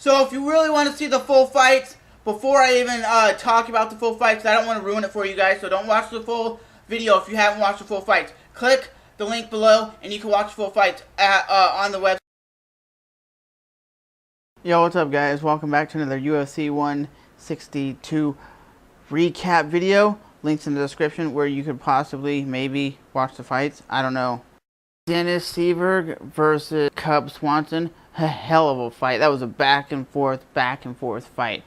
So if you really want to see the full fights, before I even talk about the full fights, I don't want to ruin it for you guys, so don't watch the full video if you haven't watched the full fights. Click the link below, and you can watch the full fights on the website. Yo, what's up guys? Welcome back to another UFC 162 recap video. Links in the description where you could possibly, maybe, watch the fights. I don't know. Dennis Seberg versus Cub Swanson. A hell of a fight. That was a back and forth fight.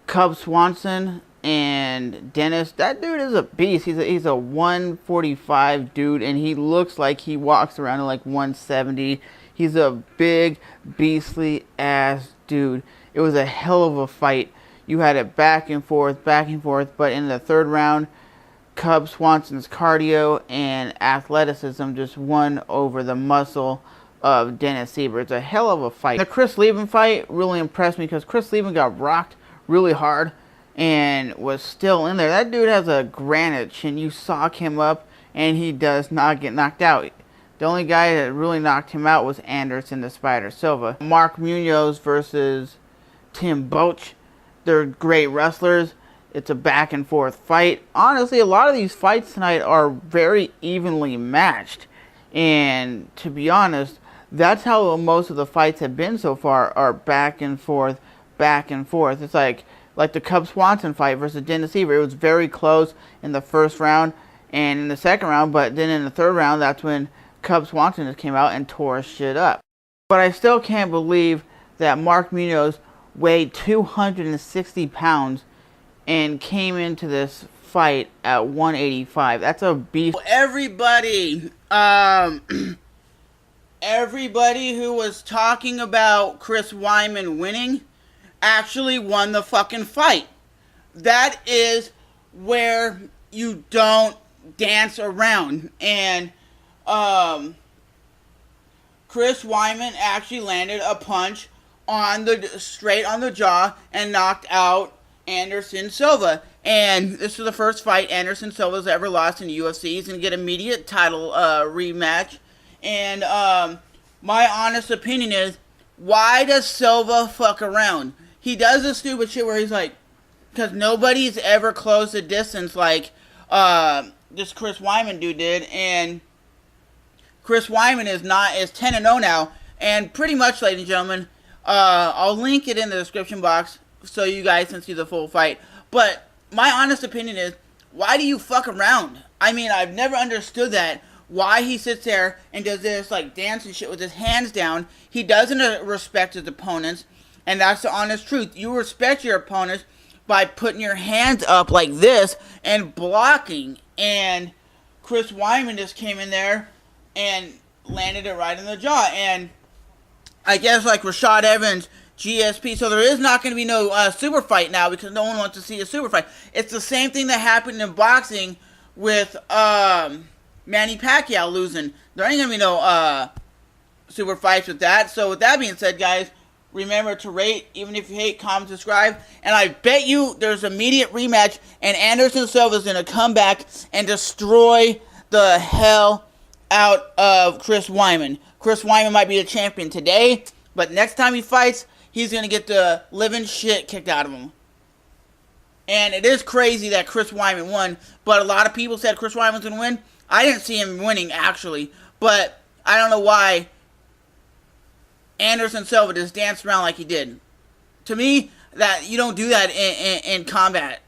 Cub Swanson and Dennis, that dude is a beast. He's a 145 dude, and he looks like he walks around at like 170. He's a big, beastly ass dude. It was a hell of a fight. You had it back and forth, but in the third round, Cub Swanson's cardio and athleticism just won over the muscle of Dennis Seberg. It's a hell of a fight. The Chris Weidman fight really impressed me because Chris Weidman got rocked really hard and was still in there. That dude has a granite chin. You sock him up and he does not get knocked out. The only guy that really knocked him out was Anderson the Spider Silva. Mark Munoz versus Tim Boetsch. They're great wrestlers. It's a back and forth fight. Honestly, a lot of these fights tonight are very evenly matched. And to be honest, that's how most of the fights have been so far, are back and forth. It's like the Cub Swanson fight versus Dennis Seberg. It was very close in the first round and in the second round, but then in the third round, that's when Cub Swanson just came out and tore shit up. But I still can't believe that Mark Munoz weighed 260 pounds and came into this fight at 185. That's a beast. Everybody who was talking about Chris Weidman winning actually won the fucking fight. That is where you don't dance around. And Chris Weidman actually landed a punch straight on the jaw and knocked out Anderson Silva. And this was the first fight Anderson Silva's ever lost in the UFC. He's going to get immediate title rematch. And my honest opinion is, why does Silva fuck around? He does this stupid shit where he's like, because nobody's ever closed the distance like this Chris Weidman dude did. And Chris Weidman is 10-0 now. And pretty much, ladies and gentlemen, I'll link it in the description box so you guys can see the full fight. But my honest opinion is, why do you fuck around? I mean, I've never understood that. Why he sits there and does this like dancing shit with his hands down. He doesn't respect his opponents, and that's the honest truth. You respect your opponents by putting your hands up like this and blocking. And Chris Weidman just came in there and landed it right in the jaw. And I guess like Rashad Evans, GSP, so there is not going to be no super fight now because no one wants to see a super fight. It's the same thing that happened in boxing with Manny Pacquiao losing. There ain't going to be no super fights with that. So with that being said, guys, remember to rate, even if you hate, comment, subscribe. And I bet you there's immediate rematch and Anderson Silva is going to come back and destroy the hell out of Chris Weidman. Chris Weidman might be the champion today, but next time he fights, he's going to get the living shit kicked out of him. And it is crazy that Chris Weidman won, but a lot of people said Chris Weidman's going to win. I didn't see him winning, actually, but I don't know why Anderson Silva just danced around like he did. To me, that you don't do that in combat.